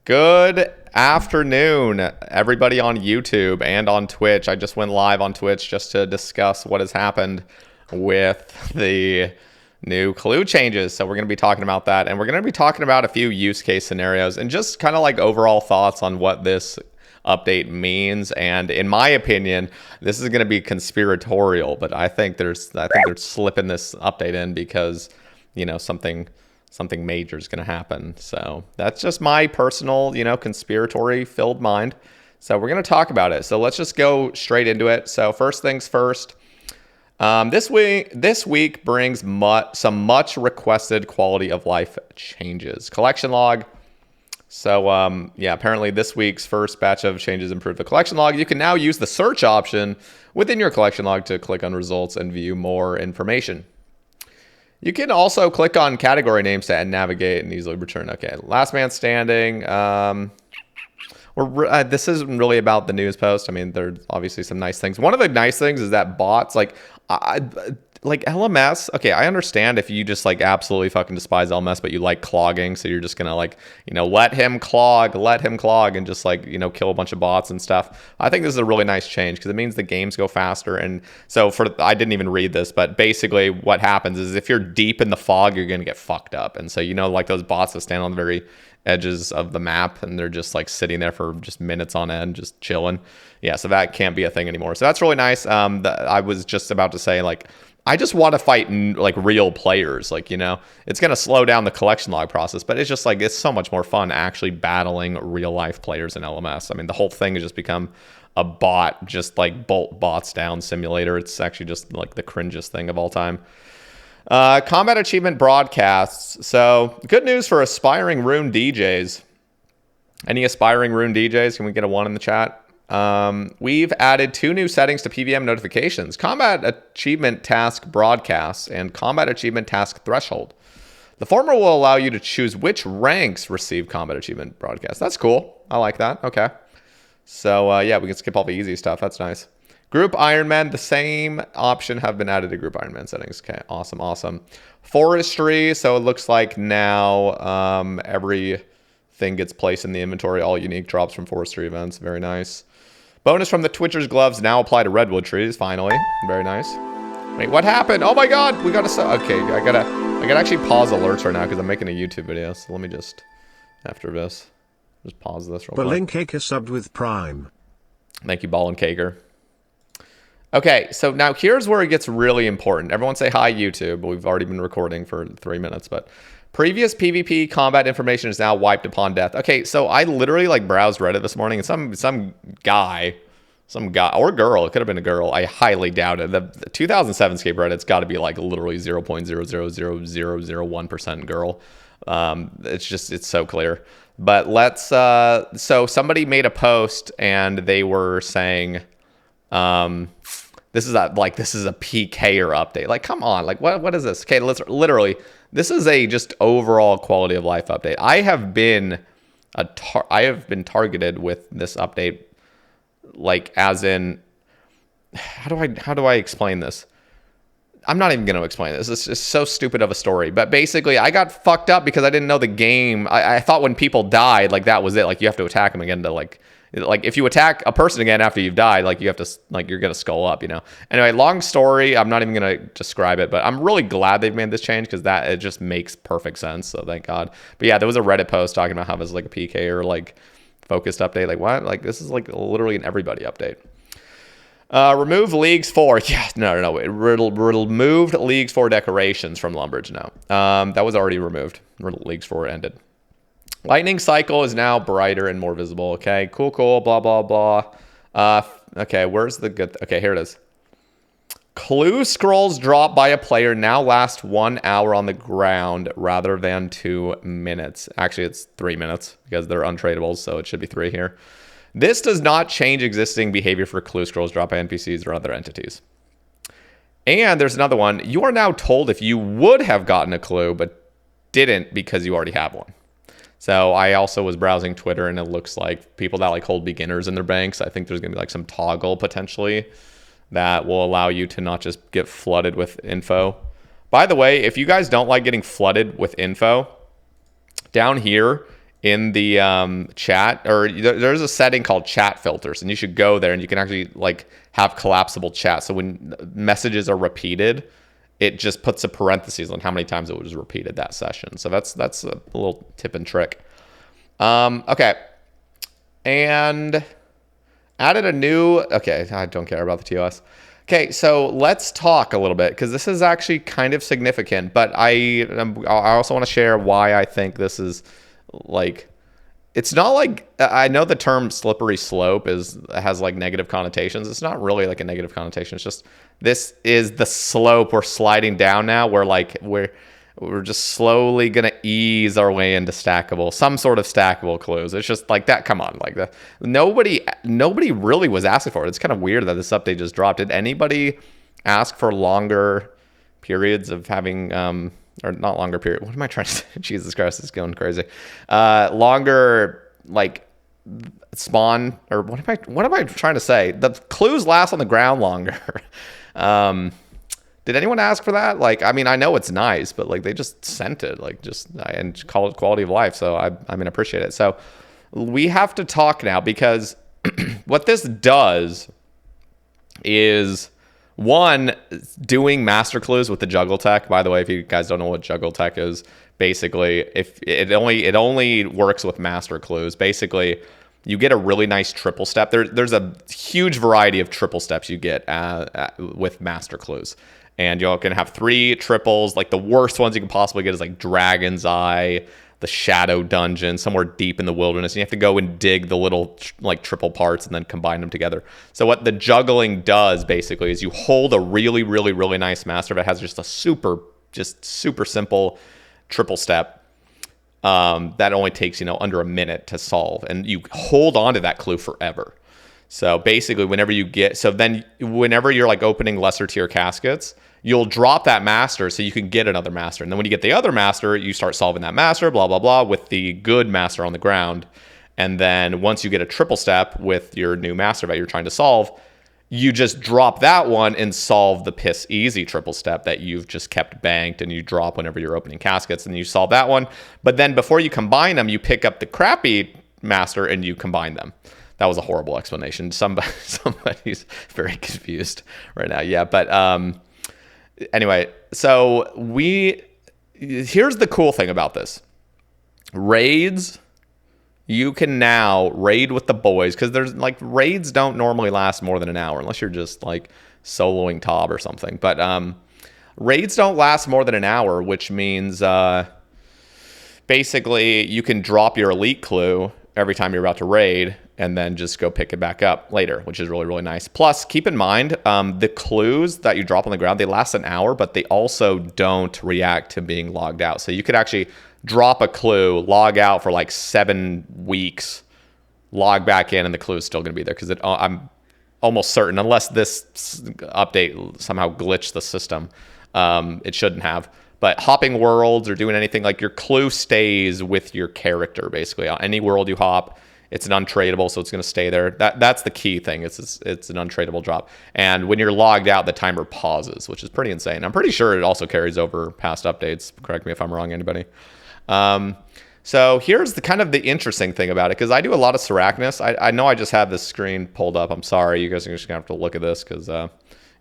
Good afternoon, everybody on YouTube and on Twitch. I just went live on Twitch just to discuss what has happened with the new clue changes. So we're going to be talking about that, and we're going to be talking about a few use case scenarios and just kind of like overall thoughts on what this update means. And in my opinion, this is going to be conspiratorial, but I think they're slipping this update in because, you know, something major is going to happen. So that's just my personal, conspiratory filled mind. So we're going to talk about it. So let's just go straight into it. So first things first, this week brings some much requested quality of life changes. Collection log. So apparently this week's first batch of changes improved the collection log. You can now use the search option within your collection log to click on results and view more information. You can also click on category names to navigate and easily return. Okay, last man standing. This isn't really about the news post. I mean, there's obviously some nice things. One of the nice things is that bots, like LMS. Okay, I understand if you just like absolutely fucking despise LMS, but you like clogging, so you're just gonna let him clog, and just kill a bunch of bots and stuff. I think this is a really nice change because it means the games go faster. And so I didn't even read this, but basically what happens is if you're deep in the fog, you're gonna get fucked up. And so like those bots that stand on the very edges of the map and they're just like sitting there for just minutes on end, just chilling. Yeah, so that can't be a thing anymore. So that's really nice. I was just about to say, I just want to fight real players. It's going to slow down the collection log process, but it's just it's so much more fun actually battling real life players in LMS. I mean, the whole thing has just become a bot, just bolt bots down simulator. It's actually just the cringiest thing of all time. Combat achievement broadcasts. So good news for aspiring rune DJs. Any aspiring rune DJs? Can we get a 1 in the chat? We've added 2 new settings to PVM notifications: combat achievement task broadcasts and combat achievement task threshold. The former will allow you to choose which ranks receive combat achievement broadcasts. That's cool. I like that. Okay. So we can skip all the easy stuff. That's nice. Group Ironman, the same option have been added to Group Ironman settings. Okay, awesome. Forestry, so it looks like now everything gets placed in the inventory. All unique drops from forestry events. Very nice. Bonus from the Twitcher's gloves now apply to redwood trees. Finally, very nice. Wait, what happened? Oh my God, we gotta. Okay, I gotta actually pause alerts right now because I'm making a YouTube video. So let me just after this, just pause this real quick. Balincaker subbed with Prime. Thank you, Ball Caker. Okay, so now here's where it gets really important. Everyone say hi, YouTube. We've already been recording for 3 minutes, but previous PvP combat information is now wiped upon death. Okay, so I literally browsed Reddit this morning, and some guy or girl, it could have been a girl, I highly doubt it. The 2007 Scape Reddit's got to be literally 0.00001% girl. It's so clear. But let's so somebody made a post and they were saying this is a PKer update. Come on, what is this? Okay, literally, this is a just overall quality of life update. I have been targeted with this update, as in, how do I explain this? I'm not even going to explain this. It's just so stupid of a story. But basically, I got fucked up because I didn't know the game. I thought when people died, that was it. You have to attack them again to if you attack a person again after you've died, you have to you're gonna skull up, Anyway, long story. I'm not even gonna describe it, but I'm really glad they've made this change because it just makes perfect sense. So thank God. But yeah, there was a Reddit post talking about how this is a PK or focused update. What? This is literally an everybody update. Remove Leagues 4. Yeah, no. It removed Leagues 4 decorations from Lumbridge now. That was already removed. Leagues 4 ended. Lightning cycle is now brighter and more visible. Okay, cool, blah, blah, blah. Okay, where's the good... Okay, here it is. Clue scrolls dropped by a player now last 1 hour on the ground rather than 2 minutes. Actually, it's 3 minutes because they're untradables, so it should be 3 here. This does not change existing behavior for clue scrolls dropped by NPCs or other entities. And there's another one. You are now told if you would have gotten a clue but didn't because you already have one. So I also was browsing Twitter, and it looks like people that hold beginners in their banks, I think there's going to be some toggle potentially that will allow you to not just get flooded with info. By the way, if you guys don't like getting flooded with info, down here in the chat, or there's a setting called chat filters, and you should go there and you can actually like have collapsible chat. So when messages are repeated, it just puts a parentheses on how many times it was repeated that session. So that's a little tip and trick. Okay. And added a new, okay, I don't care about the TOS. Okay, so let's talk a little bit, because this is actually kind of significant, but I also want to share why I think this is like, it's not like, I know the term slippery slope has like negative connotations. It's not really like a negative connotation. It's just, this is the slope we're sliding down now. We're just slowly going to ease our way into some sort of stackable clues. It's just like that. Come on. Like that. Nobody really was asking for it. It's kind of weird that this update just dropped. Did anybody ask for longer periods of having, or not longer period? What am I trying to say? Jesus Christ, it's going crazy. Longer, like, spawn, or what am I trying to say? The clues last on the ground longer. Did anyone ask for that? Like, I mean, I know it's nice, but like they just sent it, like and call it quality of life. So I mean, appreciate it. So we have to talk now, because what this does is, one, doing master clues with the juggle tech. By the way, if you guys don't know what juggle tech is, basically, if it only works with master clues. Basically, you get a really nice triple step. There's a huge variety of triple steps you get with master clues. And you can have 3 triples. Like the worst ones you can possibly get is like Dragon's Eye, the Shadow Dungeon, somewhere deep in the wilderness. And you have to go and dig the little like triple parts and then combine them together. So what the juggling does basically is you hold a really, really, really nice master that has just a super simple triple step that only takes, under a minute to solve. And you hold on to that clue forever. So basically, whenever you're like opening lesser tier caskets, you'll drop that master so you can get another master. And then when you get the other master, you start solving that master, blah, blah, blah, with the good master on the ground. And then once you get a triple step with your new master that you're trying to solve, you just drop that one and solve the piss easy triple step that you've just kept banked, and you drop whenever you're opening caskets, and you solve that one. But then before you combine them, you pick up the crappy master and you combine them. That was a horrible explanation. Somebody's very confused right now. Yeah, but anyway, so here's the cool thing about this. Raids, you can now raid with the boys, because there's like, raids don't normally last more than an hour unless you're just like soloing Tob or something. But raids don't last more than an hour, which means basically you can drop your elite clue every time you're about to raid, and then just go pick it back up later, which is really, really nice. Plus, keep in mind, the clues that you drop on the ground, they last an hour, but they also don't react to being logged out. So you could actually drop a clue, log out for like 7 weeks, log back in, and the clue is still going to be there, because I'm almost certain, unless this update somehow glitched the system, it shouldn't have. But hopping worlds or doing anything, like, your clue stays with your character, basically. On any world you hop, it's an untradeable, so it's going to stay there. That's the key thing. It's an untradeable drop. And when you're logged out, the timer pauses, which is pretty insane. I'm pretty sure it also carries over past updates. Correct me if I'm wrong, anybody. So here's the interesting thing about it, because I do a lot of Syrachnus. I know I just have this screen pulled up. I'm sorry. You guys are just going to have to look at this, because, do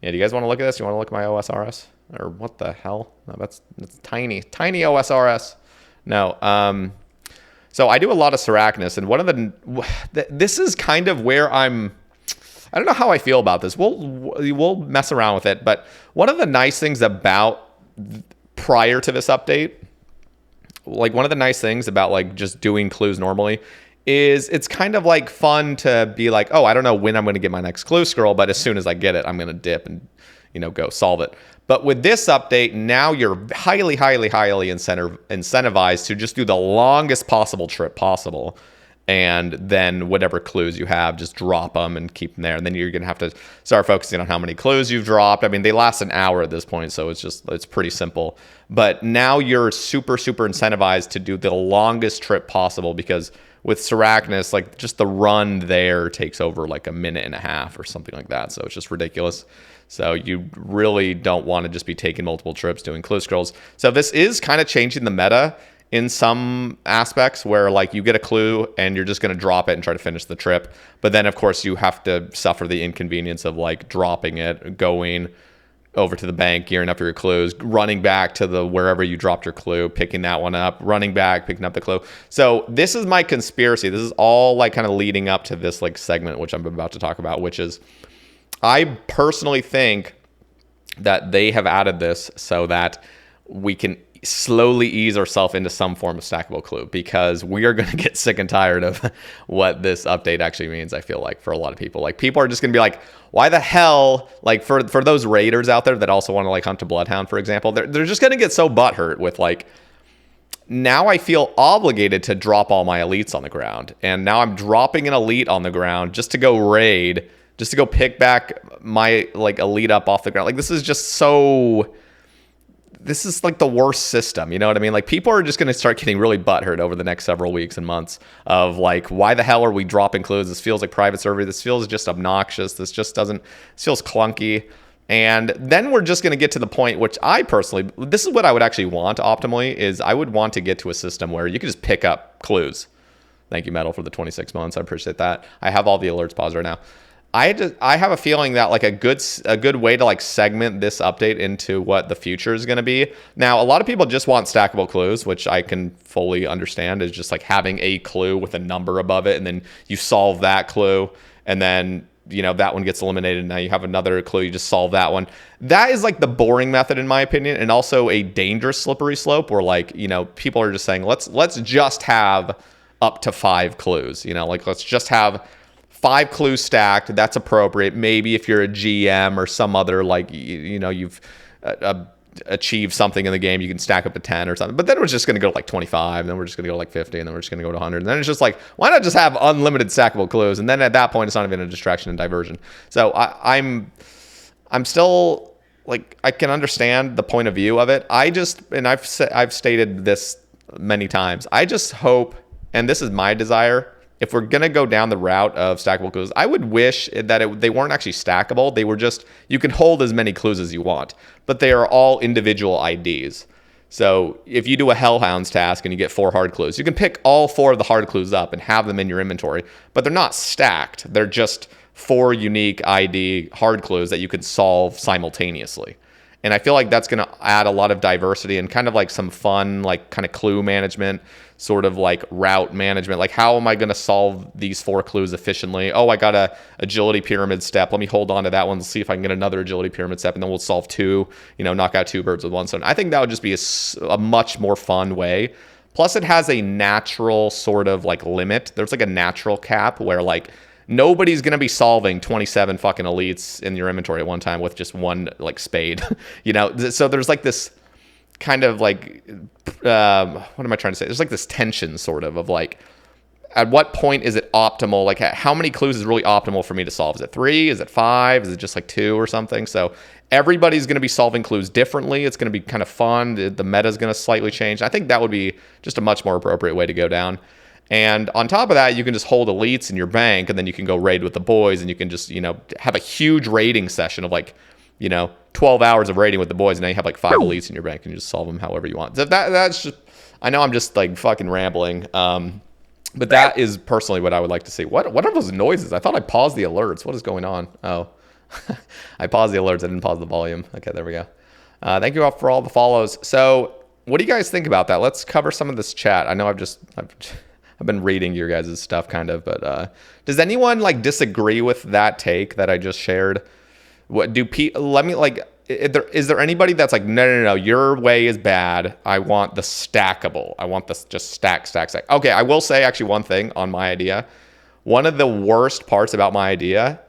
you guys want to look at this? You want to look at my OSRS? Or what the hell? No, that's tiny OSRS. No. So I do a lot of Syrachnus, and one of this is kind of where I don't know how I feel about this. We'll mess around with it, but one of the nice things about prior to this update, like one of the nice things about like just doing clues normally, is it's kind of like fun to be like, oh, I don't know when I'm going to get my next clue scroll, but as soon as I get it, I'm going to dip and go solve it. But with this update, now you're highly, highly, highly incentivized to just do the longest possible trip possible. And then whatever clues you have, just drop them and keep them there. And then you're going to have to start focusing on how many clues you've dropped. I mean, they last an hour at this point, so it's pretty simple. But now you're super, super incentivized to do the longest trip possible, because with Syrachnus, like, just the run there takes over like a minute and a half or something like that. So it's just ridiculous. So you really don't want to just be taking multiple trips doing clue scrolls. So this is kind of changing the meta in some aspects where like you get a clue and you're just going to drop it and try to finish the trip. But then of course you have to suffer the inconvenience of like dropping it, going over to the bank, gearing up your clues, running back to the wherever you dropped your clue, picking that one up, running back, picking up the clue. So this is my conspiracy. This is all like kind of leading up to this like segment, which I'm about to talk about, which is I personally think that they have added this so that we can slowly ease ourselves into some form of stackable clue, because we are going to get sick and tired of what this update actually means. I feel like for a lot of people, like people are just going to be like, why the hell, like for those raiders out there that also want to like hunt a bloodhound, for example, they're just going to get so butthurt with like, now I feel obligated to drop all my elites on the ground. And now I'm dropping an elite on the ground just to go raid, just to go pick back my like elite up off the ground. Like this is just so, this is like the worst system, you know what I mean? Like people are just going to start getting really butthurt over the next several weeks and months of like, why the hell are we dropping clues? This feels like private server. This feels just obnoxious. This feels clunky. And then we're just going to get to the point, which I personally, this is what I would actually want optimally, is I would want to get to a system where you could just pick up clues. Thank you, Metal, for the 26 months. I appreciate that. I have all the alerts paused right now. I have a feeling that like a good way to like segment this update into what the future is going to be. Now, a lot of people just want stackable clues, which I can fully understand, is just like having a clue with a number above it, and then you solve that clue, and then you know that one gets eliminated. Now you have another clue, you just solve that one. That is like the boring method in my opinion, and also a dangerous slippery slope where like, you know, people are just saying let's just have up to 5 clues. You know, like let's just have 5 clues stacked. That's appropriate. Maybe if you're a GM or some other like you know you've achieved something in the game, you can stack up to 10 or something. But then we're just going to go to like 25, and then we're just going to go to like 50, and then we're just going to go to 100. And then it's just like, why not just have unlimited stackable clues? And then at that point, it's not even a distraction and diversion. So I'm still like, I can understand the point of view of it. I've stated this many times. I just hope, and this is my desire, if we're going to go down the route of stackable clues, I would wish that they weren't actually stackable. They were just, you can hold as many clues as you want, but they are all individual IDs. So if you do a Hellhounds task and you get 4 hard clues, you can pick all 4 of the hard clues up and have them in your inventory, but they're not stacked. They're just 4 unique ID hard clues that you can solve simultaneously. And I feel like that's going to add a lot of diversity and kind of like some fun, like kind of clue management, sort of like route management. Like, how am I going to solve these 4 clues efficiently? Oh, I got a agility pyramid step. Let me hold on to that one and see if I can get another agility pyramid step, and then we'll solve 2, you know, knock out 2 birds with one stone. I think that would just be a much more fun way. Plus, it has a natural sort of like limit. There's like a natural cap where like, nobody's going to be solving 27 fucking elites in your inventory at one time with just one like spade, you know? So there's like this kind of like, what am I trying to say? There's like this tension sort of like, at what point is it optimal? Like how many clues is really optimal for me to solve? Is it 3? Is it 5? Is it just like 2 or something? So everybody's going to be solving clues differently. It's going to be kind of fun. The meta is going to slightly change. I think that would be just a much more appropriate way to go down. And on top of that, you can just hold elites in your bank, and then you can go raid with the boys, and you can just, you know, have a huge raiding session of like, you know, 12 hours of raiding with the boys, and now you have like 5 elites in your bank, and you just solve them however you want. So that's just, I know I'm just like fucking rambling, but that is personally what I would like to see. What are those noises? I thought I paused the alerts. What is going on? Oh, I paused the alerts. I didn't pause the volume. Okay, there we go. Thank you all for all the follows. So what do you guys think about that? Let's cover some of this chat. I know I've been reading your guys' stuff kind of, but does anyone like disagree with that take that I just shared? What do let me like, is there anybody that's like, no, your way is bad. I want the stackable. I want this just stack. Okay, I will say actually one thing on my idea. One of the worst parts about my idea,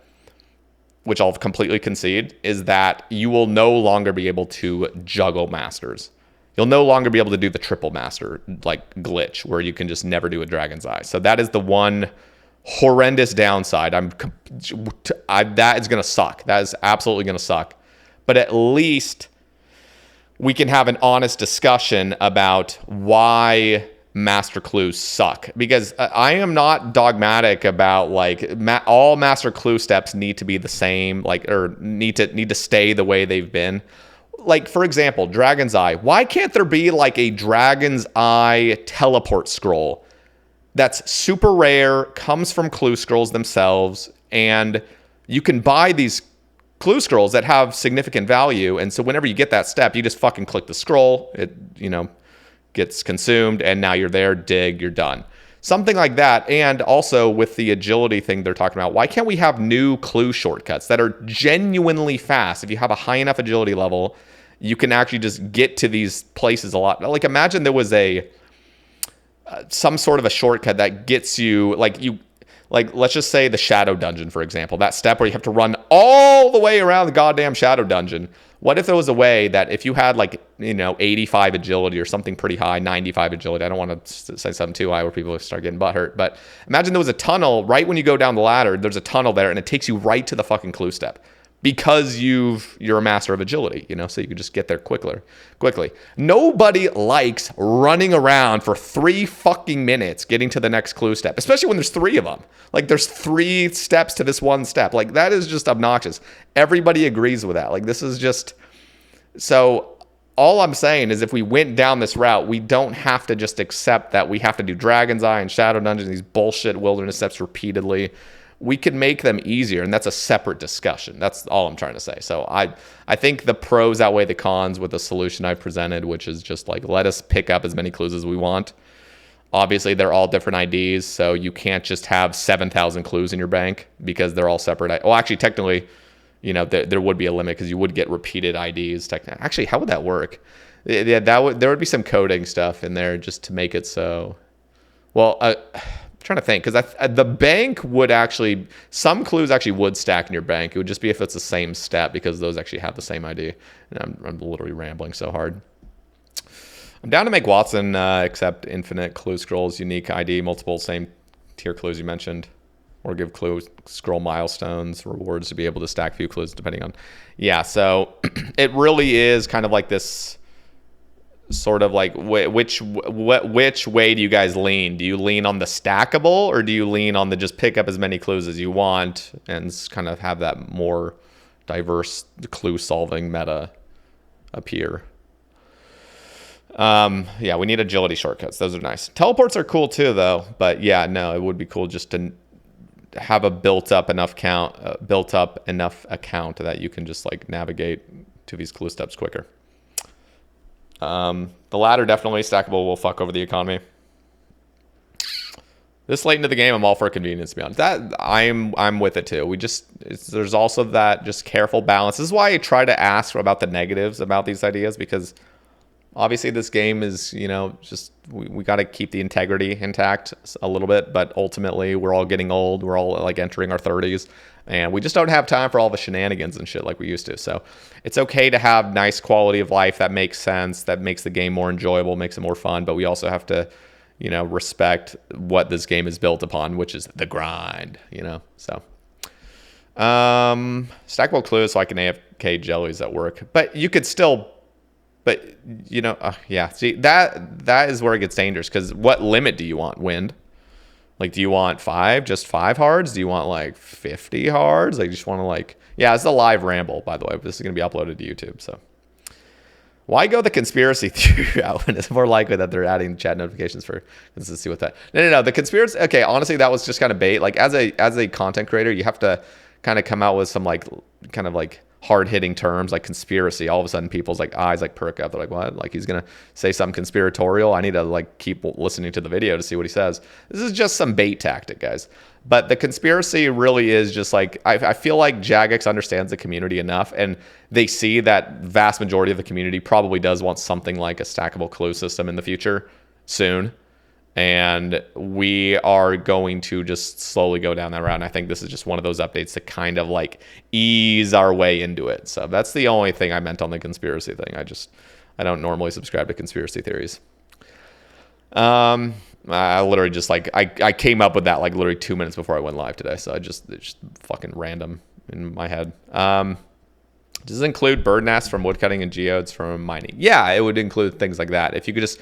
which I'll completely concede, is that you will no longer be able to juggle masters. You'll no longer be able to do the triple master like glitch where you can just never do a dragon's eye. So that is the one horrendous downside. That is going to suck. That is absolutely going to suck. But at least we can have an honest discussion about why master clues suck, because I am not dogmatic about like all master clue steps need to be the same, like, or need to stay the way they've been. like, for example, Dragon's Eye. Why can't there be like a Dragon's Eye teleport scroll that's super rare, comes from clue scrolls themselves, and you can buy these clue scrolls that have significant value, and so whenever you get that step, you just fucking click the scroll, it, gets consumed, and now you're there, dig, you're done. Something like that. And also with the agility thing they're talking about, why can't we have new clue shortcuts that are genuinely fast? If you have a high enough agility level, you can actually just get to these places a lot. Like, imagine there was some sort of a shortcut that gets you, like, let's just say the Shadow Dungeon, for example, that step where you have to run all the way around the goddamn Shadow Dungeon. What if there was a way that if you had 85 agility or something pretty high, 95 agility, I don't want to say something too high where people start getting butthurt, but imagine there was a tunnel right when you go down the ladder, there's a tunnel there and it takes you right to the fucking clue step because you're a master of agility, so you can just get there quickly. Nobody likes running around for 3 fucking minutes getting to the next clue step, especially when there's 3 of them. Like, there's 3 steps to this one step. Like, that is just obnoxious. Everybody agrees with that. Like, this is just... So all I'm saying is if we went down this route, we don't have to just accept that we have to do Dragon's Eye and Shadow Dungeons, these bullshit wilderness steps repeatedly. We can make them easier, and that's a separate discussion. That's all I'm trying to say. So I think the pros outweigh the cons with the solution I presented, which is just like, let us pick up as many clues as we want. Obviously, they're all different IDs, so you can't just have 7,000 clues in your bank because they're all separate. Well, actually, technically, there would be a limit because you would get repeated IDs. Actually, how would that work? Yeah, there would be some coding stuff in there just to make it so. Well, I'm trying to think because the bank would actually, some clues actually would stack in your bank. It would just be if it's the same step because those actually have the same ID. And I'm literally rambling so hard. I'm down to make Watson accept infinite clue scrolls, unique ID, multiple same tier clues you mentioned, or give clue scroll milestones, rewards to be able to stack few clues depending on. Yeah, so it really is kind of like this sort of like which way do you guys lean? Do you lean on the stackable or do you lean on the just pick up as many clues as you want and kind of have that more diverse clue solving meta appear? Yeah, we need agility shortcuts. Those are nice. Teleports are cool too, though. But yeah, no, it would be cool just to have a built up enough account that you can just like navigate to these clue steps quicker. The latter definitely stackable will fuck over the economy. This late into the game, I'm all for convenience, to be honest. That I'm with it too. There's also that just careful balance. This is why I try to ask about the negatives about these ideas, because obviously this game is, just we got to keep the integrity intact a little bit, but ultimately we're all getting old. We're all like entering our 30s, and we just don't have time for all the shenanigans and shit like we used to. So it's okay to have nice quality of life that makes sense, that makes the game more enjoyable, makes it more fun, but we also have to, respect what this game is built upon, which is the grind, so. Stackable clues so I can AFK jellies at work, but you could still. But, yeah, see, that is where it gets dangerous, because what limit do you want, Wind? Like, do you want 5, just 5 hards? Do you want, 50 hards? Like, you just want to, yeah, it's a live ramble, by the way. This is going to be uploaded to YouTube, so. Why go the conspiracy theory out when it's more likely that they're adding chat notifications for, let's see what that. No, the conspiracy, okay, honestly, that was just kind of bait. Like, as a content creator, you have to kind of come out with some, hard-hitting terms like conspiracy. All of a sudden people's eyes perk up. They're like, what? Like, he's gonna say something conspiratorial? I need to keep listening to the video to see what he says. This is just some bait tactic, guys. But the conspiracy really is just I feel like Jagex understands the community enough, and they see that vast majority of the community probably does want something like a stackable clue system in the future soon. And we are going to just slowly go down that route. And I think this is just one of those updates to kind of ease our way into it. So that's the only thing I meant on the conspiracy thing. I don't normally subscribe to conspiracy theories. I literally just I came up with that literally 2 minutes before I went live today. So it's just fucking random in my head. Does it include bird nests from woodcutting and geodes from mining? Yeah, it would include things like that. If you could just...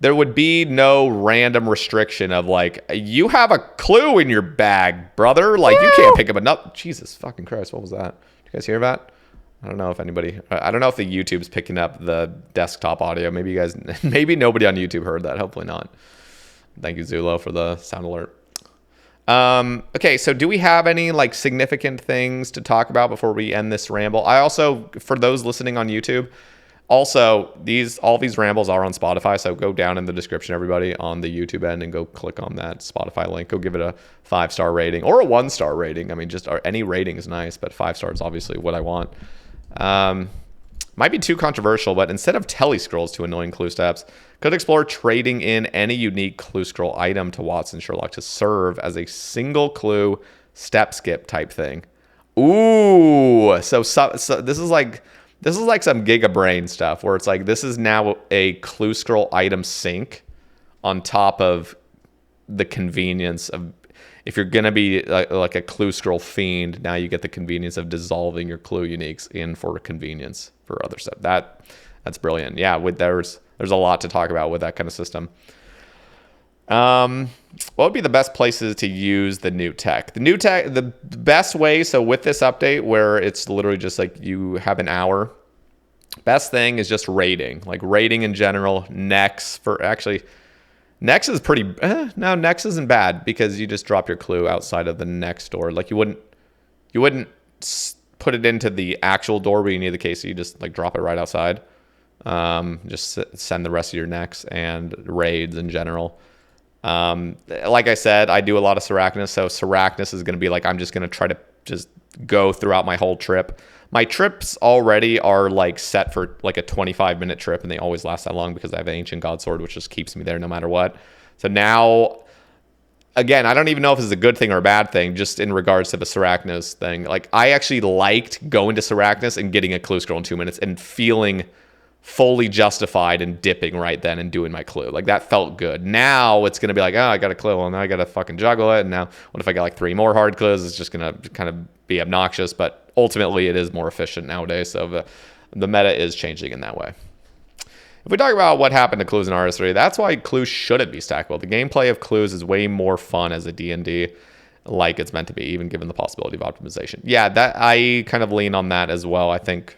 There would be no random restriction of you have a clue in your bag, brother. You can't pick up enough. Jesus fucking Christ, what was that? Did you guys hear that? I don't know if anybody, I don't know if the YouTube's picking up the desktop audio. Maybe you guys, maybe nobody on YouTube heard that. Hopefully not. Thank you, Zulo, for the sound alert. Okay, so do we have any like significant things to talk about before we end this ramble? I also, for those listening on YouTube, also all these rambles are on Spotify, so go down in the description, everybody, on the YouTube end, and go click on that Spotify link. Go give it a 5-star rating or a 1-star rating. I mean, just any rating is nice, but 5 stars is obviously what I want. Might be too controversial, but instead of telescrolls to annoying clue steps, could explore trading in any unique clue scroll item to Watson Sherlock to serve as a single clue step skip type thing. Ooh, so this is like some Giga Brain stuff where it's like this is now a clue scroll item sync on top of the convenience of, if you're going to be like a clue scroll fiend, now you get the convenience of dissolving your clue uniques in for convenience for other stuff. That's brilliant. Yeah, there's a lot to talk about with that kind of system. What would be the best places to use the new tech? The best way, so with this update where it's literally just like you have an hour, best thing is just rating. Like rating in general, Nex Nex is pretty... no, Nex isn't bad because you just drop your clue outside of the next door. Like you wouldn't put it into the actual door where you need the case, so you just like drop it right outside. Just send the rest of your Nex and raids in general. Like I said, I do a lot of Sarachnis, so Sarachnis is going to be like, I'm just going to try to just go throughout my whole trip. My trips already are like set for like a 25-minute trip, and they always last that long because I have an Ancient God Sword, which just keeps me there no matter what. So now, again, I don't even know if this is a good thing or a bad thing, just in regards to the Sarachnis thing. Like, I actually liked going to Sarachnis and getting a clue scroll in 2 minutes and feeling fully justified and dipping right then and doing my clue. Like, that felt good. Now it's going to be like, oh, I got a clue. Well, now I got to fucking juggle it. And now what if I get like 3 more hard clues? It's just going to kind of be obnoxious, but ultimately it is more efficient nowadays. So the meta is changing in that way. If we talk about what happened to clues in RS3, that's why clues shouldn't be stackable. The gameplay of clues is way more fun as a D&D, like it's meant to be, even given the possibility of optimization. Yeah, that I kind of lean on that as well. I think,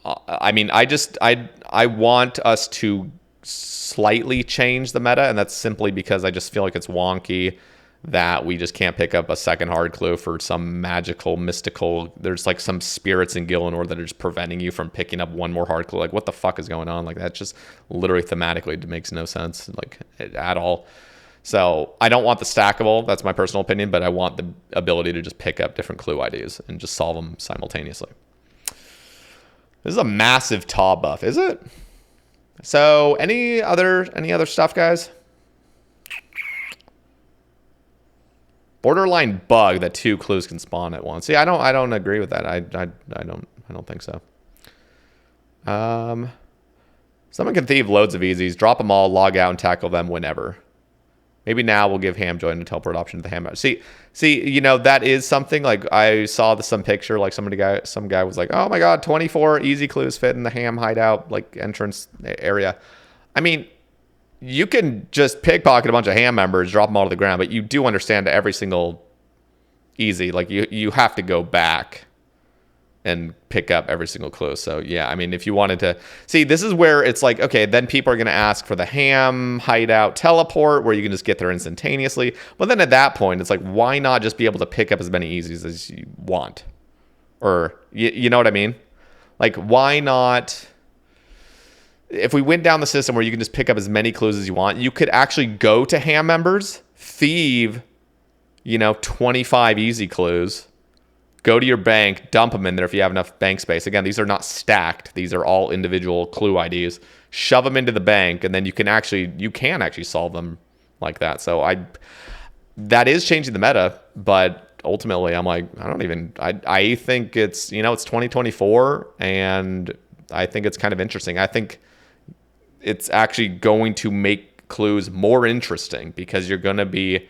I mean, I want us to slightly change the meta, and that's simply because I just feel like it's wonky that we just can't pick up a second hard clue for some magical, mystical... There's like some spirits in Gillinor that are just preventing you from picking up one more hard clue. Like, what the fuck is going on? Like, that just literally thematically makes no sense, like, at all. So I don't want the stackable. That's my personal opinion, but I want the ability to just pick up different clue IDs and just solve them simultaneously. This is a massive TAW buff, is it? So any other stuff, guys? Borderline bug that 2 clues can spawn at once. See, I don't agree with that. I don't think so. Someone can thieve loads of easies, drop them all, log out, and tackle them whenever. Maybe now we'll give ham join the teleport option to the ham. See, you know, that is something. Like, I saw some picture, like some guy was like, oh my god, 24 easy clues fit in the ham hideout, like, entrance area. I mean, you can just pickpocket a bunch of ham members, drop them all to the ground, but you do understand every single easy. Like, you have to go back and pick up every single clue. So yeah, I mean, if you wanted to see, this is where it's like, okay, then people are going to ask for the ham hideout teleport where you can just get there instantaneously. But then at that point, it's like, why not just be able to pick up as many easies as you want? Or you know what I mean? Like, why not? If we went down the system where you can just pick up as many clues as you want, you could actually go to ham members, thieve, 25 easy clues, go to your bank, dump them in there if you have enough bank space. Again, these are not stacked. These are all individual clue IDs. Shove them into the bank, and then you can actually solve them like that. So that is changing the meta, but ultimately I'm like, I think it's 2024, and I think it's kind of interesting. I think it's actually going to make clues more interesting because you're going to be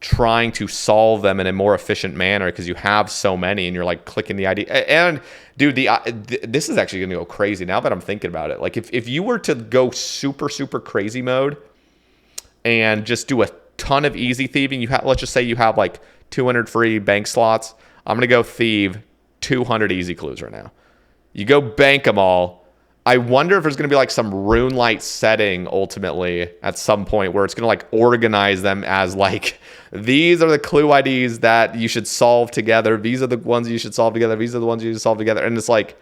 trying to solve them in a more efficient manner because you have so many and you're like clicking the ID. And dude, this is actually going to go crazy now that I'm thinking about it. Like, if you were to go super, super crazy mode and just do a ton of easy thieving, let's just say you have like 200 free bank slots. I'm going to go thieve 200 easy clues right now. You go bank them all. I wonder if there's going to be like some rune light setting ultimately at some point where it's going to like organize them as like, these are the clue IDs that you should solve together. These are the ones you should solve together. These are the ones you should solve together. And it's like,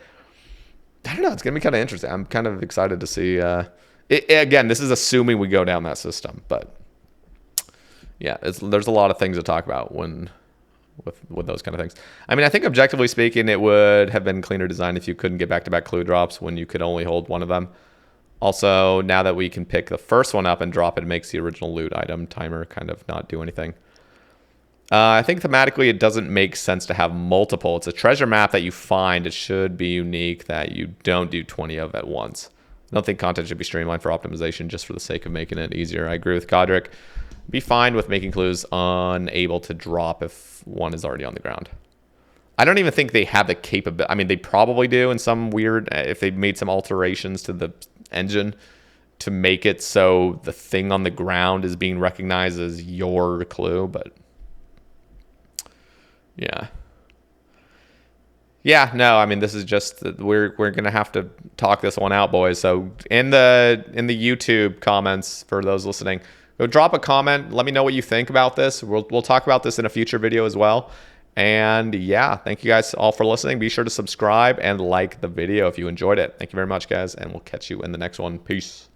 I don't know. It's going to be kind of interesting. I'm kind of excited to see. Again, this is assuming we go down that system. But yeah, there's a lot of things to talk about with those kind of things. I mean, I think objectively speaking, it would have been cleaner design if you couldn't get back-to-back clue drops when you could only hold one of them. Also, now that we can pick the first one up and drop it, it makes the original loot item timer kind of not do anything. I think thematically it doesn't make sense to have multiple. It's a treasure map that you find. It should be unique that you don't do 20 of at once. I don't think content should be streamlined for optimization just for the sake of making it easier. I agree with Kodrick. Be fine with making clues unable to drop if one is already on the ground. I don't even think they have the capability. I mean, they probably do in some weird, if they made some alterations to the engine to make it so the thing on the ground is being recognized as your clue, but yeah. Yeah, no, I mean, this is just, we're going to have to talk this one out, boys. So in the YouTube comments, for those listening, go drop a comment. Let me know what you think about this. We'll talk about this in a future video as well. And yeah, thank you guys all for listening. Be sure to subscribe and like the video if you enjoyed it. Thank you very much, guys, and we'll catch you in the next one. Peace.